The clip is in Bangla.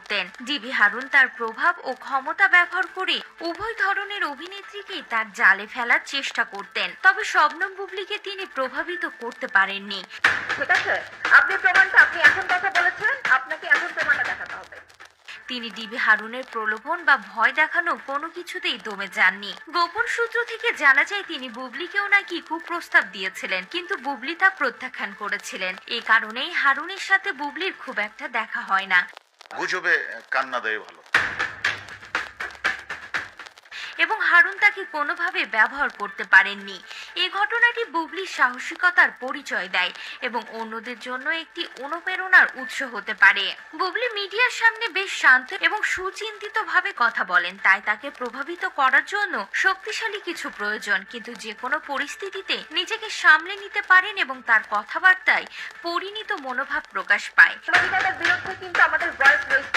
করতেন। ডিবি হারুন তার প্রভাব ও ক্ষমতা ব্যবহার করে উভয় ধরনের অভিনেত্রীকেই তার জালে ফেলার চেষ্টা করতেন, তবে শবনম বুবলিকে তিনি প্রভাবিত করতে পারেননি। ঠিক আছে, আপনি প্রমাণটা আপনি এখন কথা বলেছেন, আপনাকে এখন প্রমাণটা দেখাতে হবে। তিনি ডিবি হারুনের প্রলোভন বা ভয় দেখানো কোনো কিছুতেই দমে যাননি। গোপন সূত্র থেকে জানা যায় তিনি বুবলিকেও নাকি কুপ্রস্তাব দিয়েছিলেন, কিন্তু বুবলি তা প্রত্যাখ্যান করেছিলেন। এ কারণেই হারুনের সাথে বুবলির খুব একটা দেখা হয় না। গুজবে কান্না দেয় ভালো। এবং হারুন তাকে কোনোভাবে ব্যবহার করতে পারেননি। এই ঘটনাটি বুবলির সাহসিকতার পরিচয় দেয় এবং অন্যদের জন্য একটি অনুপ্রেরণার উৎস হতে পারে। বুবলি মিডিয়ার সামনে বেশ শান্ত এবং সুচিন্তিত ভাবে কথা বলেন, তাই তাকে প্রভাবিত করার জন্য শক্তিশালী কিছু প্রয়োজন, কিন্তু যে কোনো পরিস্থিতিতে নিজেকে সামলে নিতে পারেন এবং তার কথাবার্তায় পরিণত মনোভাব প্রকাশ পায়। অভিনেতার বিরুদ্ধে কিন্তু আমাদের ভয়েস রেজ